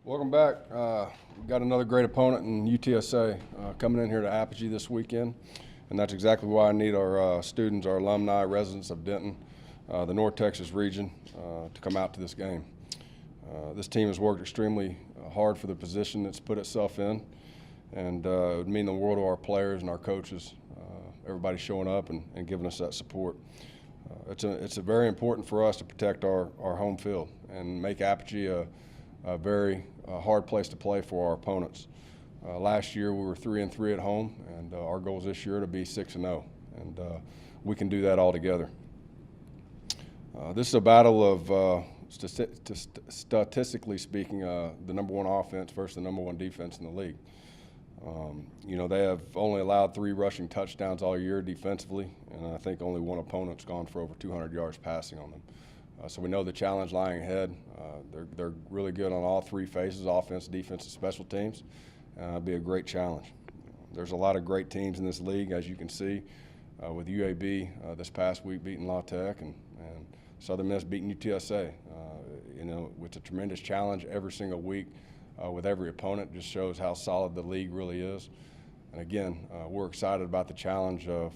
Welcome back. We've got another great opponent in UTSA coming in here to Apogee this weekend, and that's exactly why I need our students, our alumni, residents of Denton, the North Texas region, to come out to this game. This team has worked extremely hard for the position it's put itself in, and it would mean the world to our players and our coaches, everybody showing up and giving us that support. It's very important for us to protect our home field and make Apogee a very hard place to play for our opponents. Last year we were 3-3 at home, and our goal is this year to be 6-0, and we can do that all together. This is a battle of, statistically speaking, the #1 offense versus the #1 defense in the league. They have only allowed 3 rushing touchdowns all year defensively, and I think only one opponent's gone for over 200 yards passing on them. So we know the challenge lying ahead. They're really good on all 3 phases, offense, defense, and special teams. It'll be a great challenge. There's a lot of great teams in this league, as you can see, with UAB this past week beating La Tech and Southern Miss beating UTSA. It's a tremendous challenge every single week with every opponent. Just shows how solid the league really is. And again, we're excited about the challenge of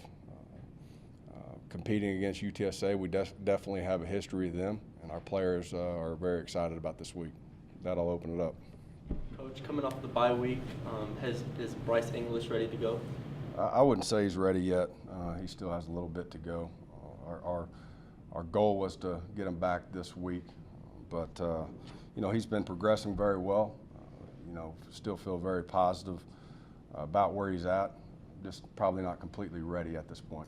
competing against UTSA. We definitely have a history of them, and our players are very excited about this week. That'll open it up. Coach, coming off the bye week, is Bryce English ready to go? I wouldn't say he's ready yet. He still has a little bit to go. Our goal was to get him back this week, but he's been progressing very well. Still feel very positive about where he's at. Just probably not completely ready at this point.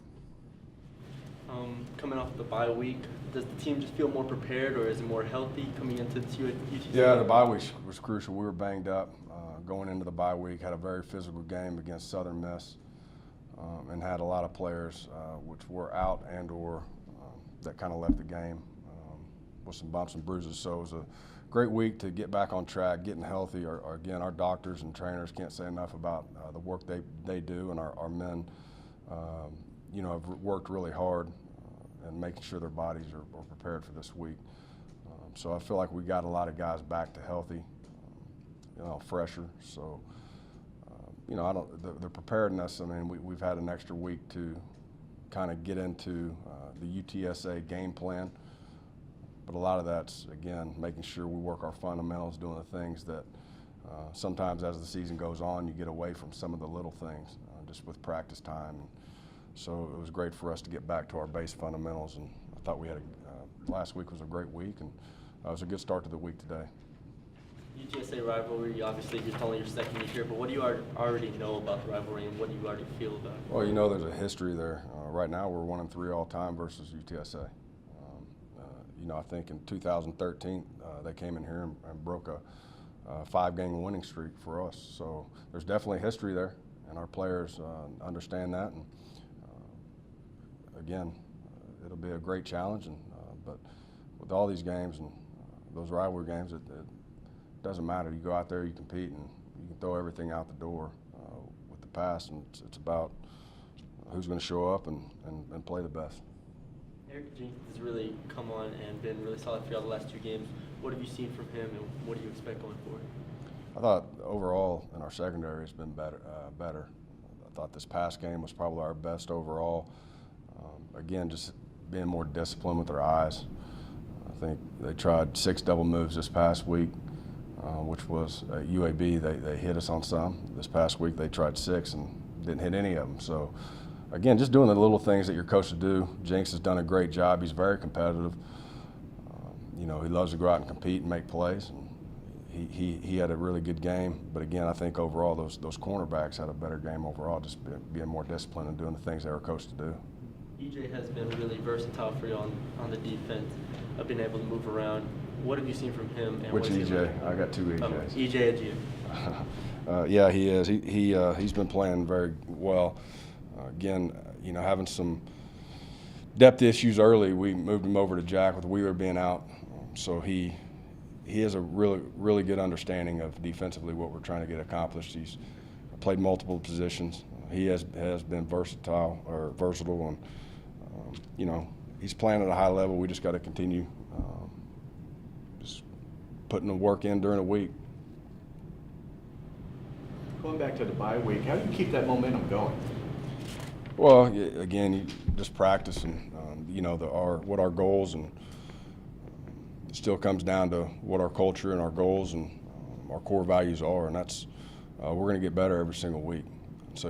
Coming off the bye week, does the team just feel more prepared, or is it more healthy coming into this UTSA? Yeah, the bye week was crucial. We were banged up going into the bye week, had a very physical game against Southern Miss, and had a lot of players which were out and or that kind of left the game with some bumps and bruises. So it was a great week to get back on track, getting healthy. Again, our doctors and trainers can't say enough about the work they do, and our men have worked really hard and making sure their bodies are prepared for this week. So I feel like we got a lot of guys back to healthy, fresher. So, the preparedness, we've had an extra week to kind of get into the UTSA game plan. But a lot of that's, again, making sure we work our fundamentals, doing the things that sometimes as the season goes on, you get away from some of the little things just with practice time. So it was great for us to get back to our base fundamentals, and I thought we had last week was a great week, and it was a good start to the week today. UTSA rivalry, obviously you're only your second year here, but what do you already know about the rivalry, and what do you already feel about it? Well, there's a history there. Right now we're 1-3 all time versus UTSA. I think in 2013 they came in here and broke a 5-game winning streak for us. So there's definitely history there, and our players understand that. And again, it'll be a great challenge. But with all these games and those rivalry games, it doesn't matter. You go out there, you compete, and you can throw everything out the door with the past, and it's about who's going to show up and play the best. Eric Jenkins has really come on and been really solid for you all the last 2 games. What have you seen from him, and what do you expect going forward? I thought overall in our secondary has been better. I thought this past game was probably our best overall. Again, just being more disciplined with their eyes. I think they tried 6 double moves this past week, which was UAB. They hit us on some. This past week they tried 6 and didn't hit any of them. So again, just doing the little things that your coaches do. Jenks has done a great job. He's very competitive. He loves to go out and compete and make plays. And he had a really good game. But again, I think overall those cornerbacks had a better game overall, just being more disciplined and doing the things they were coached to do. EJ has been really versatile for you on the defense, being able to move around. What have you seen from him? And which EJ? I got 2 EJs. EJ and you. Yeah, he is. He's been playing very well. Again, having some depth issues early, we moved him over to Jack with Wheeler being out. So he has a really good understanding of defensively what we're trying to get accomplished. He's played multiple positions. He has been versatile, and he's playing at a high level. We just got to continue just putting the work in during the week. Going back to the bye week, how do you keep that momentum going? Well, again, you just practice and what our goals, and it still comes down to what our culture and our goals and our core values are, and that's we're going to get better every single week. So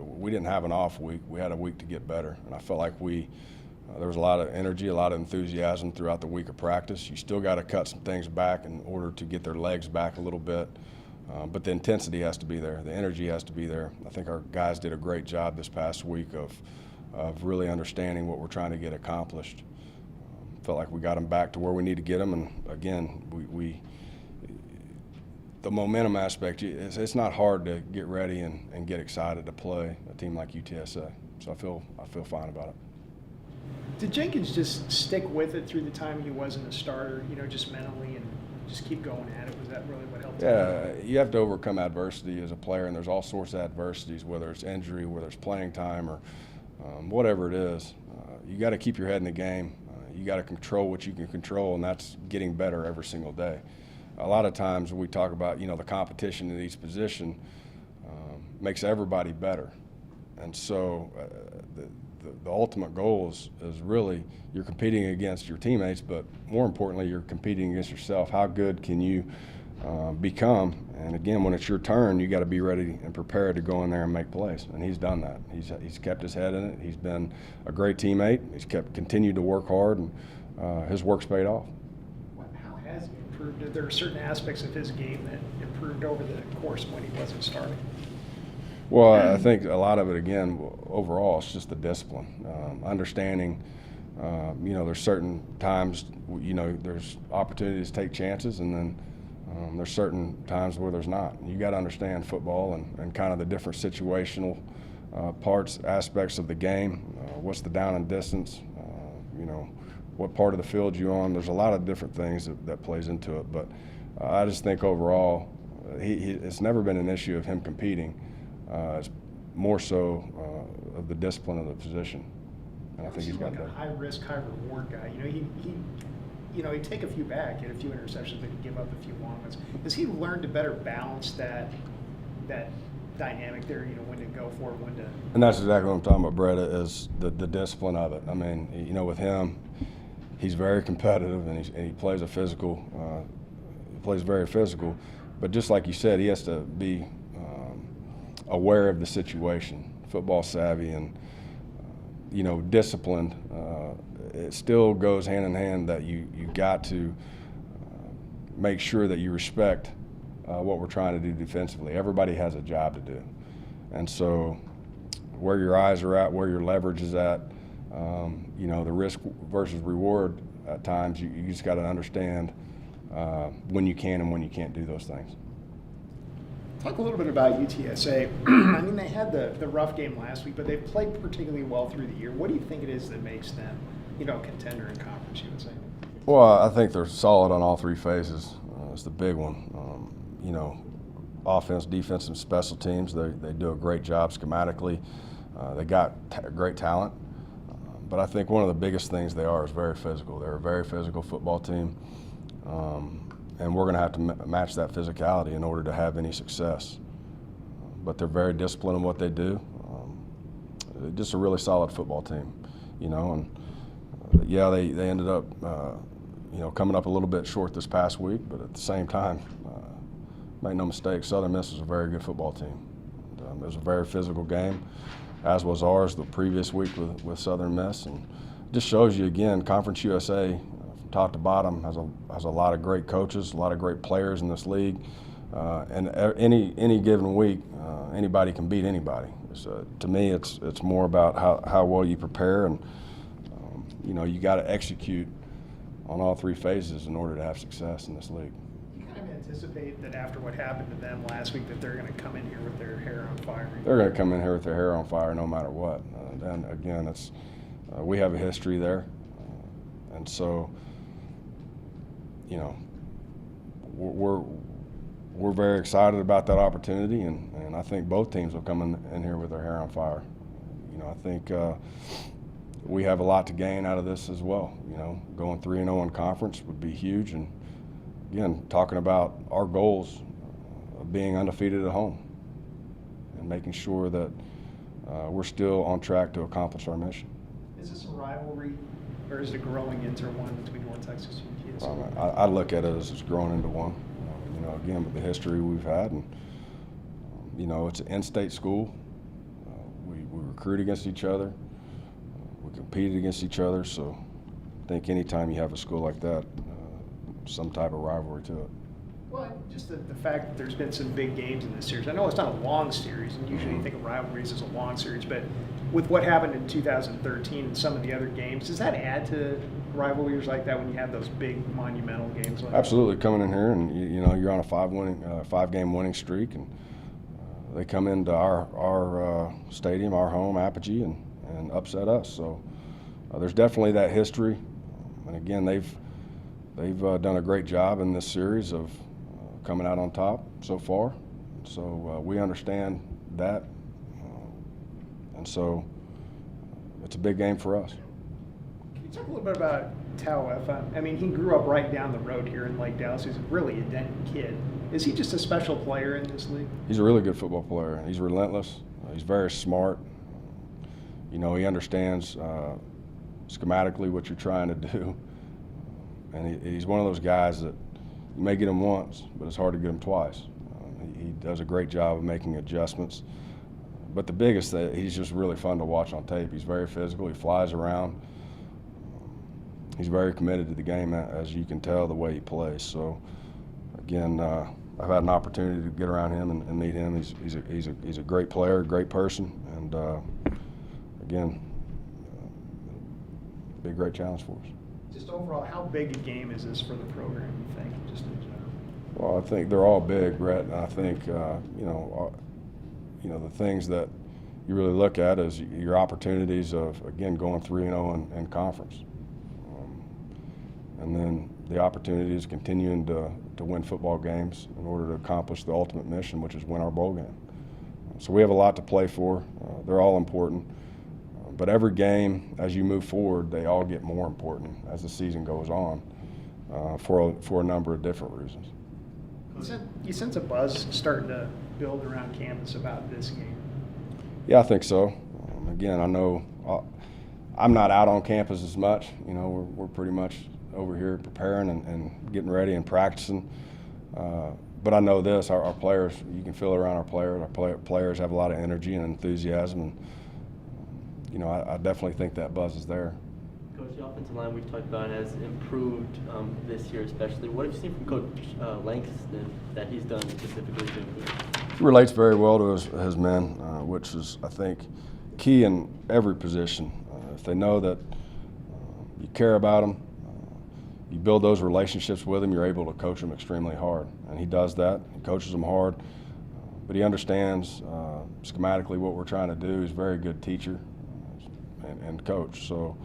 we didn't have an off week. We had a week to get better, and I felt like there was a lot of energy, a lot of enthusiasm throughout the week of practice. You still got to cut some things back in order to get their legs back a little bit. But the intensity has to be there. The energy has to be there. I think our guys did a great job this past week of really understanding what we're trying to get accomplished. Felt like we got them back to where we need to get them. And again, the momentum aspect, it's not hard to get ready and get excited to play a team like UTSA. So I feel fine about it. Did Jenkins just stick with it through the time he wasn't a starter, just mentally, and just keep going at it? Was that really what helped him? Yeah, you have to overcome adversity as a player, and there's all sorts of adversities, whether it's injury, whether it's playing time, or whatever it is. You got to keep your head in the game. You got to control what you can control, and that's getting better every single day. A lot of times when we talk about, the competition in each position makes everybody better. And so the ultimate goal is really you're competing against your teammates, but more importantly, you're competing against yourself. How good can you become? And again, when it's your turn, you got to be ready and prepared to go in there and make plays. And he's done that. He's kept his head in it. He's been a great teammate. He's continued to work hard, and his work's paid off. How has he improved? Are there certain aspects of his game that improved over the course when he wasn't starting? Well, I think a lot of it, again, overall, it's just the discipline, understanding. There's certain times, there's opportunities to take chances, and then there's certain times where there's not. You got to understand football and kind of the different situational aspects of the game. What's the down and distance? What part of the field you're on. There's a lot of different things that plays into it. But I just think overall, it's never been an issue of him competing. It's more so of the discipline of the position, and I think he's got like that. A high risk, high reward guy. He'd take a few back, get a few interceptions, but he'd give up a few long ones. Has he learned to better balance that dynamic there? When to go for it, when to. And that's exactly what I'm talking about, Brett. Is the discipline of it. I mean, with him, he's very competitive, and he plays a physical. He plays very physical, but just like you said, he has to be aware of the situation, football savvy, and disciplined. It still goes hand in hand that you got to make sure that you respect what we're trying to do defensively. Everybody has a job to do, and so where your eyes are at, where your leverage is at, the risk versus reward at times, you just got to understand when you can and when you can't do those things. Talk a little bit about UTSA. I mean, they had the rough game last week, but they've played particularly well through the year. What do you think it is that makes them, a contender in conference USA? Well, I think they're solid on all three phases. It's the big one. Offense, defense, and special teams, they do a great job schematically. They got great talent. But I think one of the biggest things they are is very physical. They're a very physical football team. And we're going to have to match that physicality in order to have any success. But they're very disciplined in what they do. Just a really solid football team, And they ended up, coming up a little bit short this past week. But at the same time, make no mistake, Southern Miss is a very good football team. And, it was a very physical game, as was ours the previous week with Southern Miss, and it just shows you again, Conference USA. Top to bottom has a lot of great coaches, a lot of great players in this league, and any given week, anybody can beat anybody. So to me, it's more about how well you prepare, and you got to execute on all three phases in order to have success in this league. You kind of anticipate that after what happened to them last week, that they're going to come in here with their hair on fire. They're going to come in here with their hair on fire no matter what. And again, we have a history there, and so. We're very excited about that opportunity, and I think both teams will come in here with their hair on fire. I think we have a lot to gain out of this as well. Going 3-0 in conference would be huge, and again, talking about our goals of being undefeated at home. and making sure that we're still on track to accomplish our mission. Is this a rivalry, or is it growing into one between North Texas and UTSA? I look at it as it's grown into one. Again, with the history we've had, and it's an in-state school. We recruit against each other. We compete against each other. So I think anytime you have a school like that, some type of rivalry to it. Well, just the fact that there's been some big games in this series. I know it's not a long series, and usually you think of rivalries as a long series, but with what happened in 2013 and some of the other games, does that add to rivalries like that when you have those big monumental games like Absolutely. Coming in here and you're on a five-game winning streak, and they come into our stadium, our home, Apogee, and upset us. So there's definitely that history, and again, they've done a great job in this series of coming out on top so far. So we understand that, and so it's a big game for us. Can you talk a little bit about Tao? I mean, he grew up right down the road here in Lake Dallas. He's really a Denton kid. Is he just a special player in this league? He's a really good football player. He's relentless. He's very smart. He understands schematically what you're trying to do. And he's one of those guys that you may get him once, but it's hard to get him twice. He does a great job of making adjustments. But the biggest thing, he's just really fun to watch on tape. He's very physical. He flies around. He's very committed to the game, as you can tell the way he plays. So, again, I've had an opportunity to get around him and meet him. He's a great player, great person, and again, be a great challenge for us. Just overall, how big a game is this for the program, you think, just in general? Well, I think they're all big, Brett. And I think the things that you really look at is your opportunities of, again, going 3-0 in conference, and then the opportunities continuing to win football games in order to accomplish the ultimate mission, which is win our bowl game. So we have a lot to play for. They're all important. But every game, as you move forward, they all get more important as the season goes on for a number of different reasons. You sense a buzz starting to build around campus about this game? Yeah, I think so. Again, I know I'm not out on campus as much. We're pretty much over here preparing and getting ready and practicing. But I know this, our players, you can feel it around our players. Our players have a lot of energy and enthusiasm, and I definitely think that buzz is there. Coach, the offensive line we talked about has improved this year especially. What have you seen from Coach Langston that he's done specifically to improve? He relates very well to his men, which is, I think, key in every position. If they know that you care about them, you build those relationships with them, you're able to coach them extremely hard. And he does that. He coaches them hard. But he understands schematically what we're trying to do. He's a very good teacher and coach. So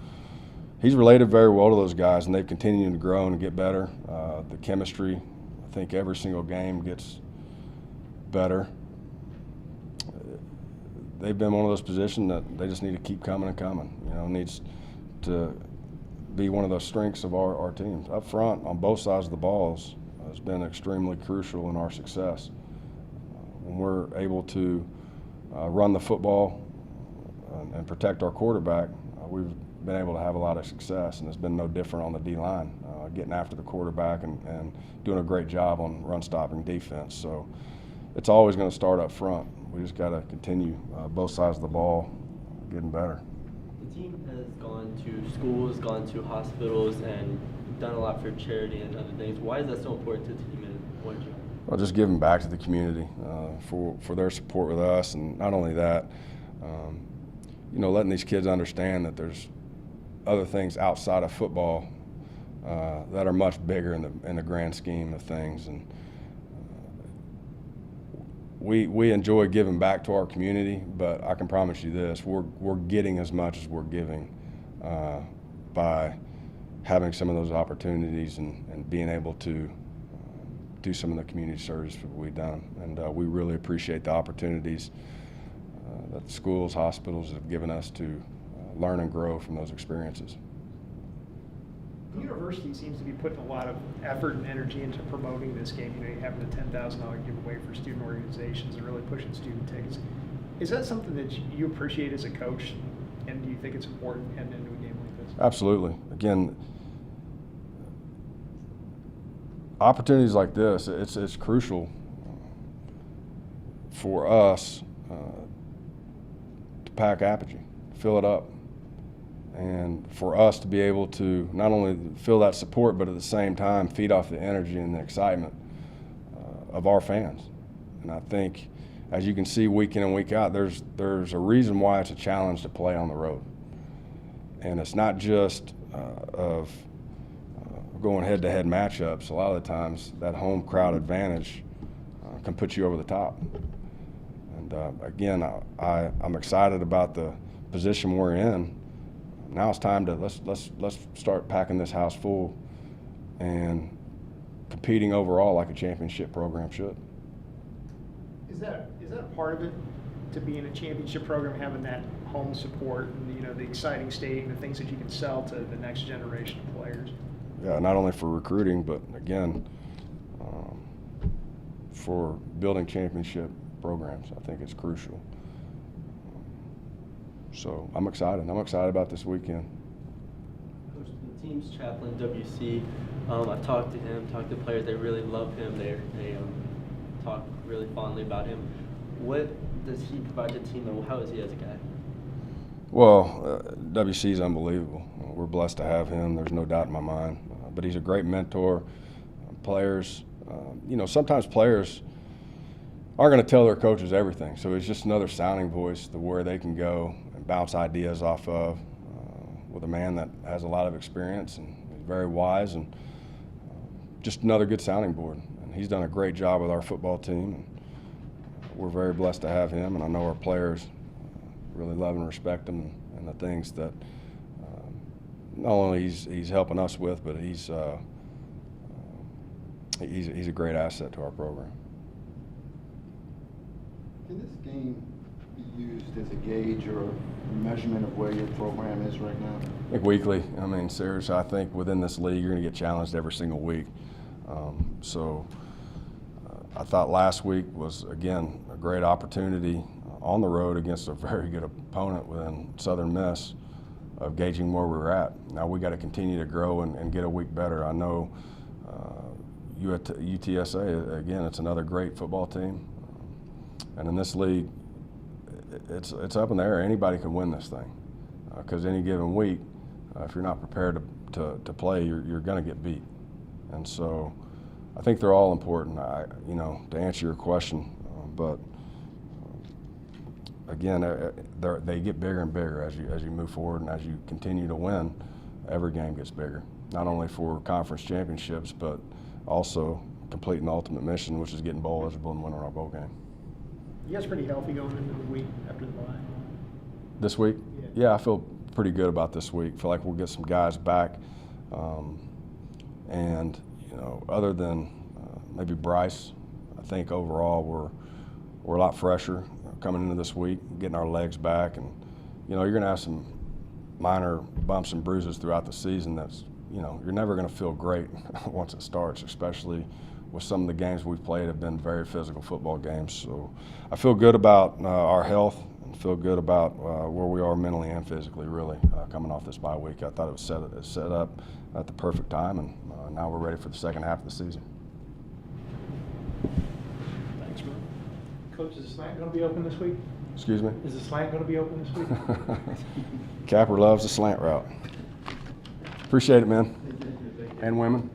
he's related very well to those guys, and they've continued to grow and get better. The chemistry, I think every single game gets better. They've been one of those positions that they just need to keep coming and coming. Needs to be one of the strengths of our teams. Up front, on both sides of the balls, has been extremely crucial in our success. When we're able to run the football and protect our quarterback, we've been able to have a lot of success, and it's been no different on the D-line, getting after the quarterback and doing a great job on run-stopping defense. So it's always going to start up front. We just got to continue both sides of the ball getting better. The team has gone to schools, gone to hospitals, and done a lot for charity and other things. Why is that so important to the team, and what did you? Well, just giving back to the community for their support with us, and not only that, letting these kids understand that there's other things outside of football that are much bigger in the grand scheme of things. And we enjoy giving back to our community, but I can promise you this: we're getting as much as we're giving by having some of those opportunities and being able to do some of the community service that we've done. And we really appreciate the opportunities that the schools, hospitals have given us to learn and grow from those experiences. The university seems to be putting a lot of effort and energy into promoting this game. You're having the $10,000 giveaway for student organizations and really pushing student tickets. Is that something that you appreciate as a coach, and do you think it's important heading into a game like this? Absolutely. Again, opportunities like this, it's crucial for us to pack Apogee, fill it up, and for us to be able to not only feel that support, but at the same time feed off the energy and the excitement of our fans. And I think, as you can see week in and week out, there's a reason why it's a challenge to play on the road. And it's not just of going head-to-head matchups. A lot of the times that home crowd advantage can put you over the top. And again, I'm excited about the position we're in. Now it's time to let's start packing this house full and competing overall like a championship program should. Is that part of it, to be in a championship program, having that home support and the exciting stadium, the things that you can sell to the next generation of players? Yeah, not only for recruiting, but again, for building championship programs. I think it's crucial. So I'm excited. I'm excited about this weekend. Coach, the team's chaplain, WC, I talked to him, talked to players. They really love him. They talk really fondly about him. What does he provide the team, and how is he as a guy? Well, WC is unbelievable. We're blessed to have him. There's no doubt in my mind. But he's a great mentor. Players, sometimes players aren't going to tell their coaches everything. So he's just another sounding voice to where they can go and bounce ideas off of with a man that has a lot of experience and is very wise, and just another good sounding board. And he's done a great job with our football team. And we're very blessed to have him, and I know our players really love and respect him and the things that not only he's helping us with, but he's a great asset to our program. Can this game be used as a gauge or a measurement of where your program is right now? I think weekly. I mean, seriously, I think within this league you're going to get challenged every single week. I thought last week was, again, a great opportunity on the road against a very good opponent within Southern Miss of gauging where we're at. Now we got to continue to grow and get a week better. I know UTSA, again, it's another great football team. And in this league, it's up in the air. Anybody can win this thing. Because any given week, if you're not prepared to play, you're going to get beat. And so I think they're all important, to answer your question. But again, they get bigger and bigger as you move forward, and as you continue to win, every game gets bigger. Not only for conference championships, but also completing the ultimate mission, which is getting bowl eligible and winning our bowl game. You guys pretty healthy going into the week after the bye? This week? Yeah, I feel pretty good about this week. I feel like we'll get some guys back. Other than maybe Bryce, I think overall we're a lot fresher coming into this week, getting our legs back. And, you're going to have some minor bumps and bruises throughout the season that's, you're never going to feel great once it starts, especially with some of the games we've played have been very physical football games. So I feel good about our health and feel good about where we are mentally and physically, really, coming off this bye week. I thought it was set up at the perfect time, and now we're ready for the second half of the season. Thanks, man. Coach, is the slant going to be open this week? Excuse me? Is the slant going to be open this week? Capper loves the slant route. Appreciate it, man. And women.